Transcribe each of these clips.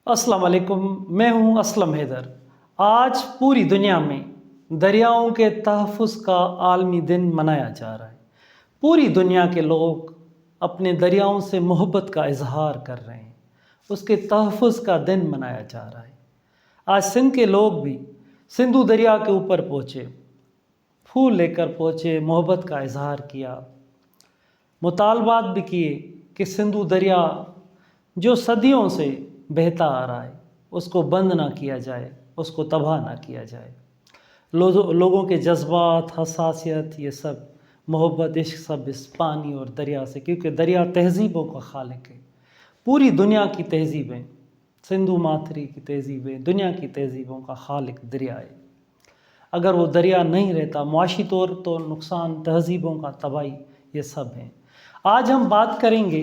السلام علیکم، میں ہوں اسلم حیدر۔ آج پوری دنیا میں دریاؤں کے تحفظ کا عالمی دن منایا جا رہا ہے۔ پوری دنیا کے لوگ اپنے دریاؤں سے محبت کا اظہار کر رہے ہیں، اس کے تحفظ کا دن منایا جا رہا ہے۔ آج سندھ کے لوگ بھی سندھو دریا کے اوپر پہنچے، پھول لے کر پہنچے، محبت کا اظہار کیا، مطالبات بھی کیے کہ سندھو دریا جو صدیوں سے بہتا آ رہا ہے اس کو بند نہ کیا جائے، اس کو تباہ نہ کیا جائے۔ لوگوں کے جذبات، حساسیت، یہ سب محبت، عشق سب اس پانی اور دریا سے، کیونکہ دریا تہذیبوں کا خالق ہے۔ پوری دنیا کی تہذیبیں، سندھو ماتھری کی تہذیبیں، دنیا کی تہذیبوں کا خالق دریا ہے۔ اگر وہ دریا نہیں رہتا، معاشی طور تو نقصان، تہذیبوں کا تباہی، یہ سب ہیں۔ آج ہم بات کریں گے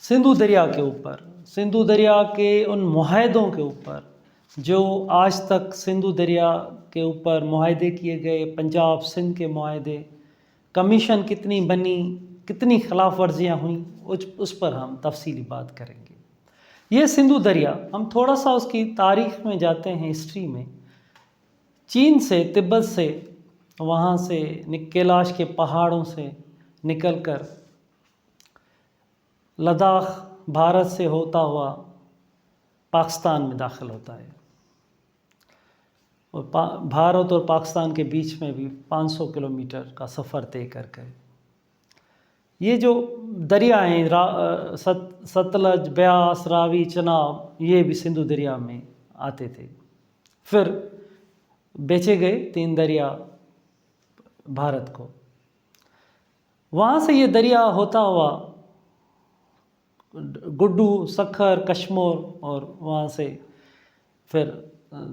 سندھو دریا کے اوپر، سندھو دریا کے ان معاہدوں کے اوپر جو آج تک سندھو دریا کے اوپر معاہدے کیے گئے، پنجاب سندھ کے معاہدے، کمیشن کتنی بنی، کتنی خلاف ورزیاں ہوئیں، اس پر ہم تفصیلی بات کریں گے۔ یہ سندھو دریا، ہم تھوڑا سا اس کی تاریخ میں جاتے ہیں، ہسٹری میں۔ چین سے، تبت سے، وہاں سے کیلاش کے پہاڑوں سے نکل کر لداخ بھارت سے ہوتا ہوا پاکستان میں داخل ہوتا ہے، اور بھارت اور پاکستان کے بیچ میں بھی 500 کلومیٹر کا سفر طے کر کے یہ جو دریا ہیں، ستلج، بیاس، راوی، چناب، یہ بھی سندھو دریا میں آتے تھے۔ پھر بیچے گئے 3 دریا بھارت کو۔ وہاں سے یہ دریا ہوتا ہوا گڈو، سکھر، کشمور، اور وہاں سے پھر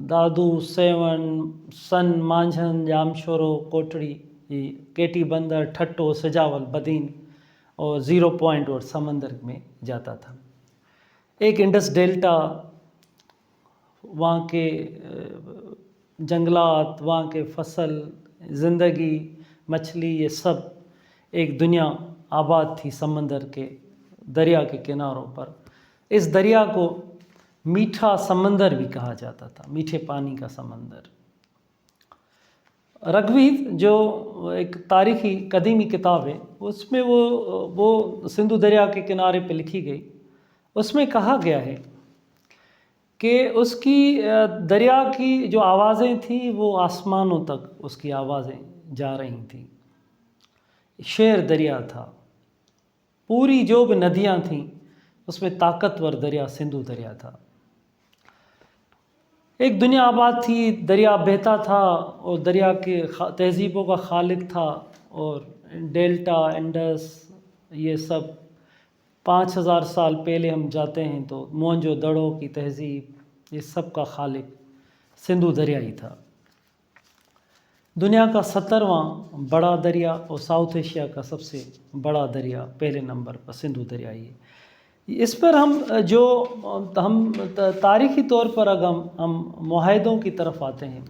دادو، سیون، سن، مانجھن، جامشورو، کوٹڑی، کیٹی بندر، ٹھٹو، سجاول، بدین اور 0 پوائنٹ اور سمندر میں جاتا تھا۔ ایک انڈس ڈیلٹا، وہاں کے جنگلات، وہاں کے فصل، زندگی، مچھلی، یہ سب ایک دنیا آباد تھی سمندر کے، دریا کے کناروں پر۔ اس دریا کو میٹھا سمندر بھی کہا جاتا تھا، میٹھے پانی کا سمندر۔ رگوید جو ایک تاریخی قدیمی کتاب ہے، اس میں وہ سندھو دریا کے کنارے پہ لکھی گئی۔ اس میں کہا گیا ہے کہ اس کی دریا کی جو آوازیں تھیں وہ آسمانوں تک اس کی آوازیں جا رہی تھیں۔ شیر دریا تھا، پوری جو بھی ندیاں تھیں اس میں طاقتور دریا سندھو دریا تھا۔ ایک دنیا آباد تھی، دریا بہتا تھا اور دریا کے تہذیبوں کا خالق تھا، اور ڈیلٹا، انڈس، یہ سب 5000 سال پہلے ہم جاتے ہیں تو موہنجو دڑو کی تہذیب، یہ سب کا خالق سندھو دریا ہی تھا۔ دنیا کا 17واں بڑا دریا اور ساؤتھ ایشیا کا سب سے بڑا دریا، پہلے نمبر پر سندھو دریا ہی ہے۔ اس پر ہم تاریخی طور پر اگر ہم معاہدوں کی طرف آتے ہیں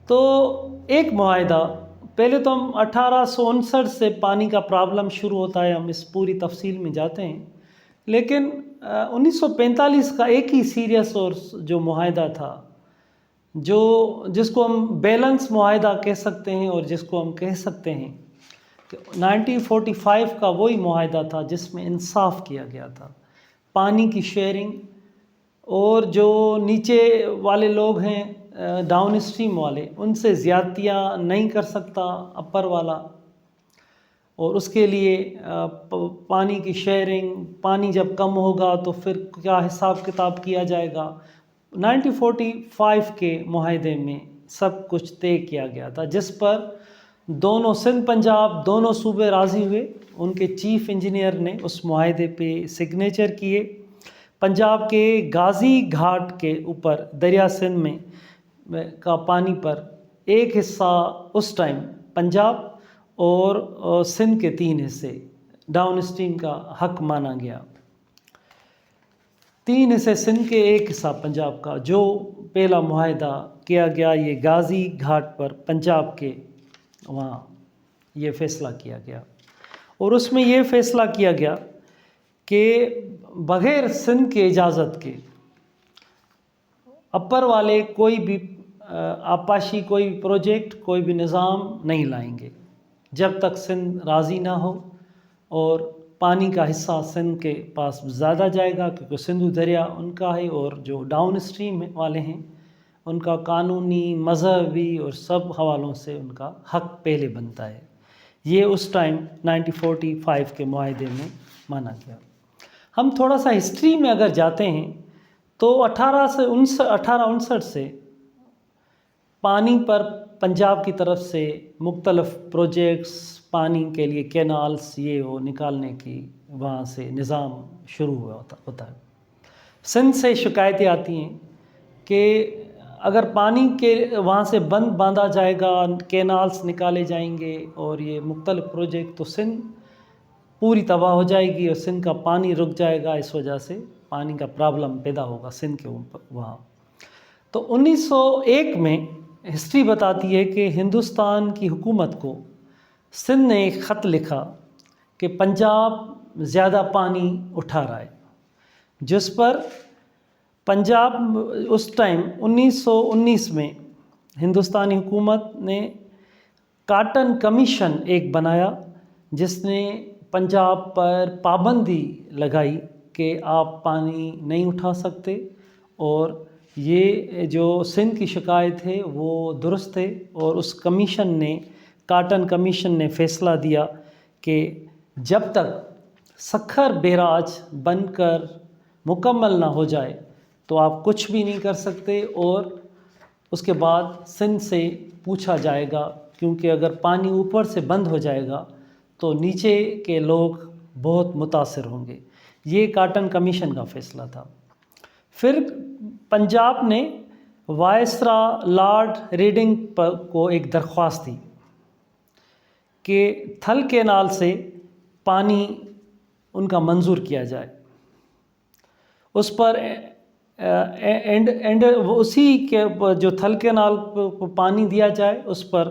تو ایک معاہدہ، پہلے تو ہم 1859 سے پانی کا پرابلم شروع ہوتا ہے، ہم اس پوری تفصیل میں جاتے ہیں، لیکن 1945 کا ایک ہی سیریس اور جو معاہدہ تھا، جس کو ہم بیلنس معاہدہ کہہ سکتے ہیں، اور جس کو ہم کہہ سکتے ہیں کہ 1945 کا وہی معاہدہ تھا جس میں انصاف کیا گیا تھا، پانی کی شیئرنگ، اور جو نیچے والے لوگ ہیں، ڈاؤن اسٹریم والے، ان سے زیادتیاں نہیں کر سکتا اپر والا، اور اس کے لیے پانی کی شیئرنگ، پانی جب کم ہوگا تو پھر کیا حساب کتاب کیا جائے گا۔ 1945 کے معاہدے میں سب کچھ طے کیا گیا تھا، جس پر دونوں سندھ پنجاب دونوں صوبے راضی ہوئے۔ ان کے چیف انجینئر نے اس معاہدے پہ سگنیچر کیے۔ پنجاب کے غازی گھاٹ کے اوپر دریا سندھ میں کا پانی پر ایک حصہ اس ٹائم پنجاب اور سندھ کے 3 حصے ڈاؤن اسٹریم کا حق مانا گیا۔ 3 حصے سندھ کے، 1 حصہ پنجاب کا، جو پہلا معاہدہ کیا گیا یہ غازی گھاٹ پر پنجاب کے وہاں یہ فیصلہ کیا گیا، اور اس میں یہ فیصلہ کیا گیا کہ بغیر سندھ کے اجازت کے اپر والے کوئی بھی آبپاشی کوئی پروجیکٹ کوئی بھی نظام نہیں لائیں گے جب تک سندھ راضی نہ ہو، اور پانی کا حصہ سندھ کے پاس زیادہ جائے گا کیونکہ سندھو دریا ان کا ہے، اور جو ڈاؤن اسٹریم والے ہیں ان کا قانونی، مذہبی اور سب حوالوں سے ان کا حق پہلے بنتا ہے۔ یہ اس ٹائم 1945 کے معاہدے میں مانا گیا۔ ہم تھوڑا سا ہسٹری میں اگر جاتے ہیں تو 1859 سے پانی پر پنجاب کی طرف سے مختلف پروجیکٹس، پانی کے لیے کینالس یہ وہ نکالنے کی وہاں سے نظام شروع ہوتا ہے۔ سندھ سے شکایتیں آتی ہیں کہ اگر پانی کے وہاں سے بند باندھا جائے گا، کینالس نکالے جائیں گے اور یہ مختلف پروجیکٹ، تو سندھ پوری تباہ ہو جائے گی اور سندھ کا پانی رک جائے گا، اس وجہ سے پانی کا پرابلم پیدا ہوگا سندھ کے اوپر وہاں۔ تو 1901 میں ہسٹری بتاتی ہے کہ ہندوستان کی حکومت کو سندھ نے ایک خط لکھا کہ پنجاب زیادہ پانی اٹھا رہا ہے، جس پر پنجاب اس ٹائم 1919 میں ہندوستانی حکومت نے کاٹن کمیشن ایک بنایا جس نے پنجاب پر پابندی لگائی کہ آپ پانی نہیں اٹھا سکتے، اور یہ جو سندھ کی شکایت ہے وہ درست ہے، اور اس کمیشن نے، کاٹن کمیشن نے فیصلہ دیا کہ جب تک سکھر بیراج بن کر مکمل نہ ہو جائے تو آپ کچھ بھی نہیں کر سکتے، اور اس کے بعد سندھ سے پوچھا جائے گا، کیونکہ اگر پانی اوپر سے بند ہو جائے گا تو نیچے کے لوگ بہت متاثر ہوں گے۔ یہ کاٹن کمیشن کا فیصلہ تھا۔ پھر پنجاب نے وائسرا لارڈ ریڈنگ کو ایک درخواست دی کہ تھل کینال سے پانی ان کا منظور کیا جائے، اس پر اسی کے جو تھل کینال کو پانی دیا جائے، اس پر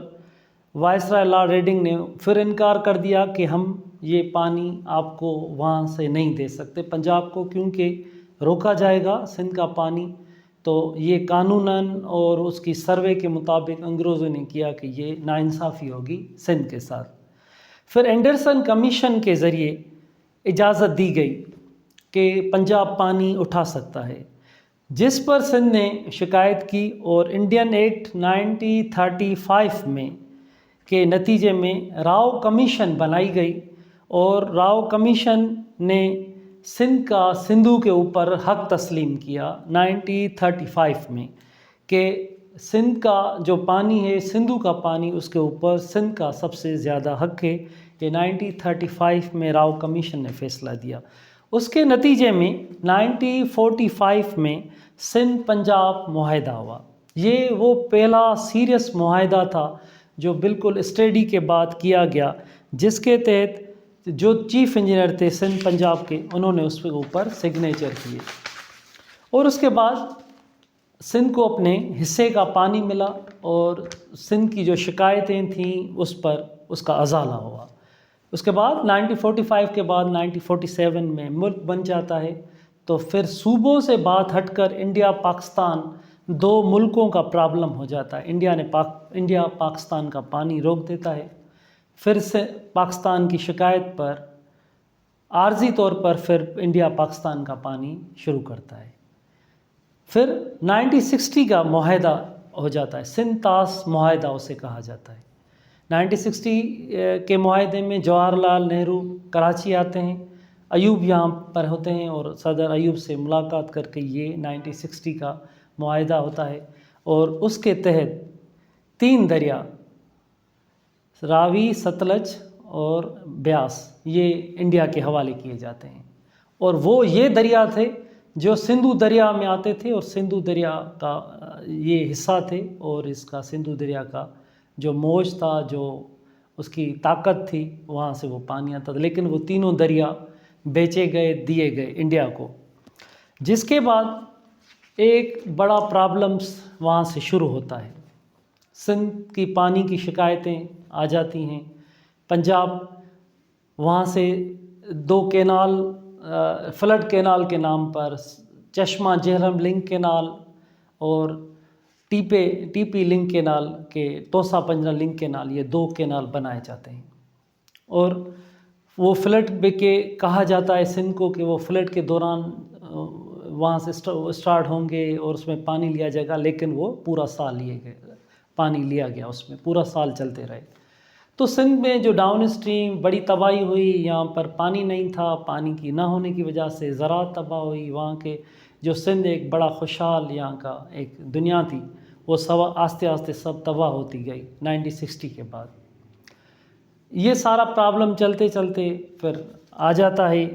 وائسرا لارڈ ریڈنگ نے پھر انکار کر دیا کہ ہم یہ پانی آپ کو وہاں سے نہیں دے سکتے پنجاب کو، کیونکہ روکا جائے گا سندھ کا پانی، تو یہ قانوناً اور اس کی سروے کے مطابق انگریزوں نے کیا کہ یہ ناانصافی ہوگی سندھ کے ساتھ۔ پھر اینڈرسن کمیشن کے ذریعے اجازت دی گئی کہ پنجاب پانی اٹھا سکتا ہے، جس پر سندھ نے شکایت کی، اور انڈین ایکٹ 1935 میں کے نتیجے میں راؤ کمیشن بنائی گئی، اور راؤ کمیشن نے سندھ کا سندھو کے اوپر حق تسلیم کیا 1935 میں کہ سندھ کا جو پانی ہے، سندھو کا پانی، اس کے اوپر سندھ کا سب سے زیادہ حق ہے۔ یہ 1935 میں راؤ کمیشن نے فیصلہ دیا۔ اس کے نتیجے میں 1945 میں سندھ پنجاب معاہدہ ہوا۔ یہ وہ پہلا سیریس معاہدہ تھا جو بالکل اسٹڈی کے بعد کیا گیا، جس کے تحت جو چیف انجینئر تھے سندھ پنجاب کے، انہوں نے اس کے اوپر سگنیچر کیے، اور اس کے بعد سندھ کو اپنے حصے کا پانی ملا، اور سندھ کی جو شکایتیں تھیں اس پر اس کا ازالہ ہوا۔ اس کے بعد 1945 کے بعد 1947 میں ملک بن جاتا ہے، تو پھر صوبوں سے بات ہٹ کر انڈیا پاکستان دو ملکوں کا پرابلم ہو جاتا ہے۔ انڈیا پاکستان کا پانی روک دیتا ہے، پھر سے پاکستان کی شکایت پر عارضی طور پر پھر انڈیا پاکستان کا پانی شروع کرتا ہے۔ پھر 1960 کا معاہدہ ہو جاتا ہے، سندھ طاس معاہدہ اسے کہا جاتا ہے۔ 1960 کے معاہدے میں جواہر لال نہرو کراچی آتے ہیں، ایوب یہاں پر ہوتے ہیں، اور صدر ایوب سے ملاقات کر کے یہ 1960 کا معاہدہ ہوتا ہے، اور اس کے تحت 3 دریا راوی، ستلج اور بیاس یہ انڈیا کے حوالے کیے جاتے ہیں، اور وہ یہ دریا تھے جو سندھو دریا میں آتے تھے، اور سندھو دریا کا یہ حصہ تھے، اور اس کا سندھو دریا کا جو موج تھا، جو اس کی طاقت تھی، وہاں سے وہ پانی آتا تھا، لیکن وہ تینوں دریا بیچے گئے، دیے گئے انڈیا کو، جس کے بعد ایک بڑا پرابلمس وہاں سے شروع ہوتا ہے۔ سندھ کی پانی کی شکایتیں آ جاتی ہیں، پنجاب وہاں سے 2 کینال فلڈ کینال کے نام پر چشمہ جہلم لنک کینال اور ٹی پی لنک کینال کے توسا پنجرا لنک کینال، یہ 2 کینال بنائے جاتے ہیں۔ اور وہ فلڈ کے کہا جاتا ہے سندھ کو کہ وہ فلڈ کے دوران وہاں سے اسٹارٹ ہوں گے اور اس میں پانی لیا جائے گا، لیکن وہ پورا سال پانی لیا گیا، اس میں پورا سال چلتے رہے۔ تو سندھ میں جو ڈاؤن اسٹریم بڑی تباہی ہوئی، یہاں پر پانی نہیں تھا، پانی کی نہ ہونے کی وجہ سے زراعت تباہ ہوئی، وہاں کے جو سندھ ایک بڑا خوشحال یہاں کا ایک دنیا تھی، وہ سب آہستہ آہستہ سب تباہ ہوتی گئی 1960 کے بعد۔ یہ سارا پرابلم چلتے چلتے پھر آ جاتا ہے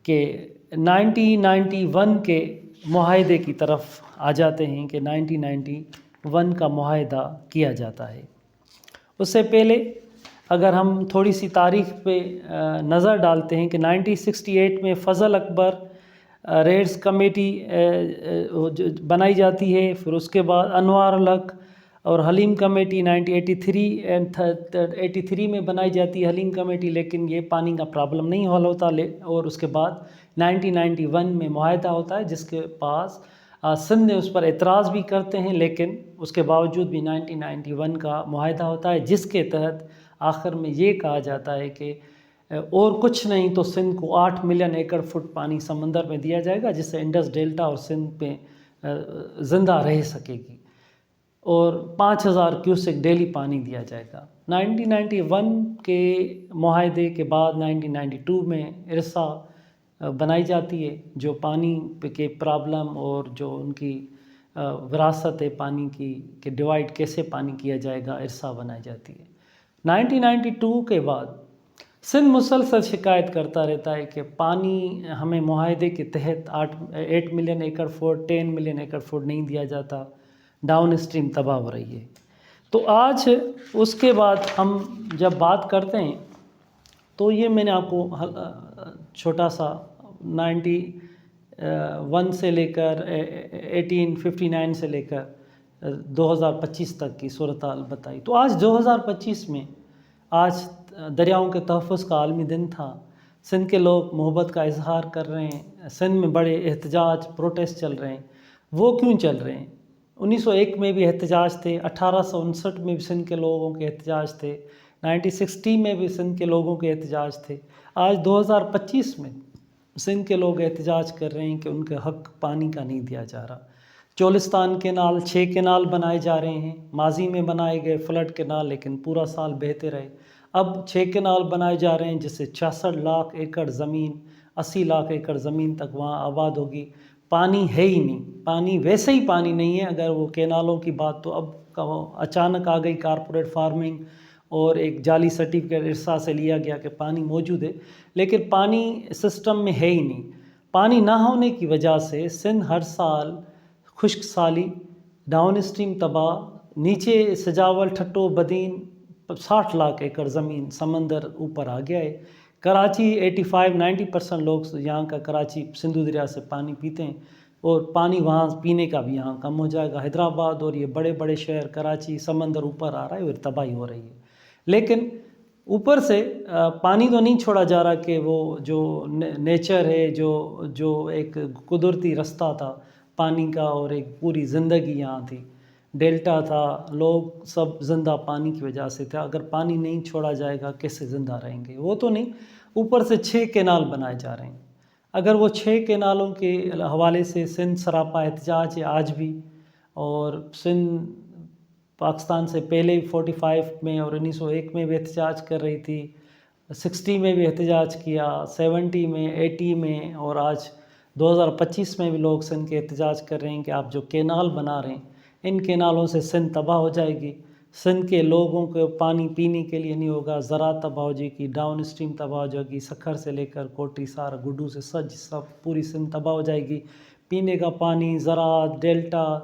کہ 1991 کے معاہدے کی طرف آ جاتے ہیں کہ 1991 کا معاہدہ کیا جاتا ہے۔ اس سے پہلے اگر ہم تھوڑی سی تاریخ پہ نظر ڈالتے ہیں کہ 1968 میں فضل اکبر ریٹس کمیٹی بنائی جاتی ہے، پھر اس کے بعد انوار الحق اور حلیم کمیٹی 1983 میں بنائی جاتی ہے حلیم کمیٹی، لیکن یہ پانی کا پرابلم نہیں حل ہوتا، اور اس کے بعد 1991 میں معاہدہ ہوتا ہے جس کے پاس سندھ نے اس پر اعتراض بھی کرتے ہیں، لیکن اس کے باوجود بھی 1991 کا معاہدہ ہوتا ہے، جس کے تحت آخر میں یہ کہا جاتا ہے کہ اور کچھ نہیں تو سندھ کو 8 ملین ایکڑ فٹ پانی سمندر میں دیا جائے گا، جس سے انڈس ڈیلٹا اور سندھ میں زندہ رہ سکے گی، اور 5000 کیوسک ڈیلی پانی دیا جائے گا۔ 1991 کے معاہدے کے بعد 1992 میں ارسا بنائی جاتی ہے، جو پانی کے پرابلم اور جو ان کی وراثت ہے پانی کی کہ ڈیوائیڈ کیسے پانی کیا جائے گا، ارسا بنائی جاتی ہے۔ 1992 کے بعد سندھ مسلسل شکایت کرتا رہتا ہے کہ پانی ہمیں معاہدے کے تحت 8 ملین ایکڑ فٹ 10 ملین ایکڑ فٹ نہیں دیا جاتا، ڈاؤن اسٹریم تباہ ہو رہی ہے۔ تو آج اس کے بعد ہم جب بات کرتے ہیں تو یہ میں نے آپ کو چھوٹا سا 91 سے لے کر 1859 سے لے کر 2025 تک کی صورتحال بتائی۔ تو آج 2025 میں آج دریاؤں کے تحفظ کا عالمی دن تھا، سندھ کے لوگ محبت کا اظہار کر رہے ہیں، سندھ میں بڑے احتجاج پروٹیسٹ چل رہے ہیں۔ وہ کیوں چل رہے ہیں؟ 1901 میں بھی احتجاج تھے، 1859 میں بھی سندھ کے لوگوں کے احتجاج تھے، 1960 میں بھی سندھ کے لوگوں کے احتجاج تھے۔ آج 2025 میں سندھ کے لوگ احتجاج کر رہے ہیں کہ ان کے حق پانی کا نہیں دیا جا رہا۔ چولستان کینال 6 کینال بنائے جا رہے ہیں، ماضی میں بنائے گئے فلڈ کینال لیکن پورا سال بہتے رہے، اب 6 کینال بنائے جا رہے ہیں جس سے 66 لاکھ ایکڑ زمین 80 لاکھ ایکڑ زمین تک وہاں آباد ہوگی۔ پانی ہے ہی نہیں، پانی ویسے ہی پانی نہیں ہے۔ اگر وہ کینالوں کی بات تو اب اچانک آ گئی کارپوریٹ فارمنگ اور ایک جعلی سرٹیفکیٹ ارسا سے لیا گیا کہ پانی موجود ہے، لیکن پانی سسٹم میں ہے ہی نہیں۔ پانی نہ ہونے کی وجہ سے سندھ ہر سال خشک سالی، ڈاؤن اسٹریم تباہ، نیچے سجاول ٹھٹو بدین 60 لاکھ ایکڑ زمین سمندر اوپر آ گیا ہے۔ کراچی 85-90% لوگ یہاں کا کراچی سندھو دریا سے پانی پیتے ہیں، اور پانی وہاں پینے کا بھی یہاں کم ہو جائے گا۔ حیدرآباد اور یہ بڑے بڑے شہر کراچی سمندر اوپر آ رہا ہے اور تباہی ہو رہی ہے، لیکن اوپر سے پانی تو نہیں چھوڑا جا رہا کہ وہ جو نیچر ہے، جو ایک قدرتی رستہ تھا پانی کا اور ایک پوری زندگی یہاں تھی، ڈیلٹا تھا، لوگ سب زندہ پانی کی وجہ سے تھا۔ اگر پانی نہیں چھوڑا جائے گا کیسے زندہ رہیں گے؟ وہ تو نہیں، اوپر سے 6 کینال بنائے جا رہے ہیں۔ اگر وہ 6 کینالوں کے حوالے سے سندھ سراپا احتجاج ہے آج بھی، اور سندھ پاکستان سے پہلے 45 میں اور 1901 میں بھی احتجاج کر رہی تھی، 60 میں بھی احتجاج کیا، 70 میں 80 میں، اور آج 2025 میں بھی لوگ سندھ کے احتجاج کر رہے ہیں کہ آپ جو کینال بنا رہے ہیں ان کینالوں سے سندھ تباہ ہو جائے گی، سندھ کے لوگوں کو پانی پینے کے لیے نہیں ہوگا، زراعت تباہ ہو جائے گی، ڈاؤن اسٹریم تباہ ہو جائے گی، سکھر سے لے کر کوٹی سار گڈو سے سب پوری سندھ تباہ ہو جائے گی۔ پینے کا پانی، زراعت، ڈیلٹا،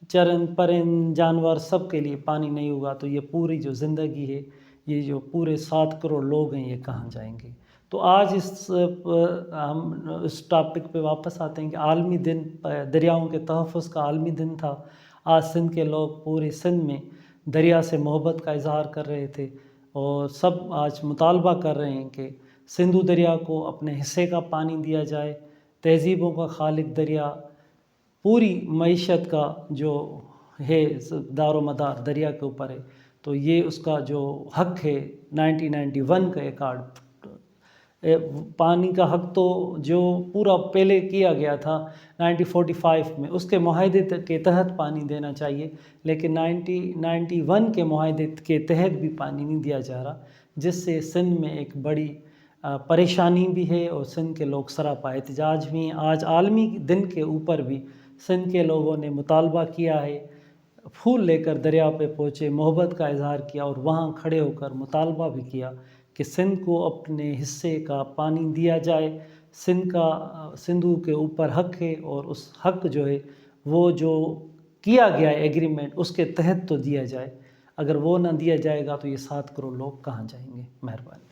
چرند پرند جانور سب کے لیے پانی نہیں ہوگا، تو یہ پوری جو زندگی ہے، یہ جو پورے 7 کروڑ لوگ ہیں، یہ کہاں جائیں گے؟ تو آج ہم اس ٹاپک پہ واپس آتے ہیں کہ عالمی دن دریاؤں کے تحفظ کا عالمی دن تھا۔ آج سندھ کے لوگ پوری سندھ میں دریا سے محبت کا اظہار کر رہے تھے، اور سب آج مطالبہ کر رہے ہیں کہ سندھو دریا کو اپنے حصے کا پانی دیا جائے، تہذیبوں کا خالق دریا، پوری معیشت کا جو ہے دار و مدار دریا کے اوپر ہے، تو یہ اس کا جو حق ہے 1991 کا ایکارڈ، پانی کا حق تو جو پورا پہلے کیا گیا تھا 1945 میں، اس کے معاہدے کے تحت پانی دینا چاہیے، لیکن 1991 کے معاہدے کے تحت بھی پانی نہیں دیا جا رہا، جس سے سندھ میں ایک بڑی پریشانی بھی ہے اور سندھ کے لوگ سراپا احتجاج بھی ہیں۔ آج عالمی دن کے اوپر بھی سندھ کے لوگوں نے مطالبہ کیا ہے، پھول لے کر دریا پہ پہنچے، محبت کا اظہار کیا اور وہاں کھڑے ہو کر مطالبہ بھی کیا کہ سندھ کو اپنے حصے کا پانی دیا جائے، سندھو کے اوپر حق ہے اور اس حق جو ہے وہ جو کیا گیا ہے ایگریمنٹ، اس کے تحت تو دیا جائے، اگر وہ نہ دیا جائے گا تو یہ 7 کروڑ لوگ کہاں جائیں گے؟ مہربانی۔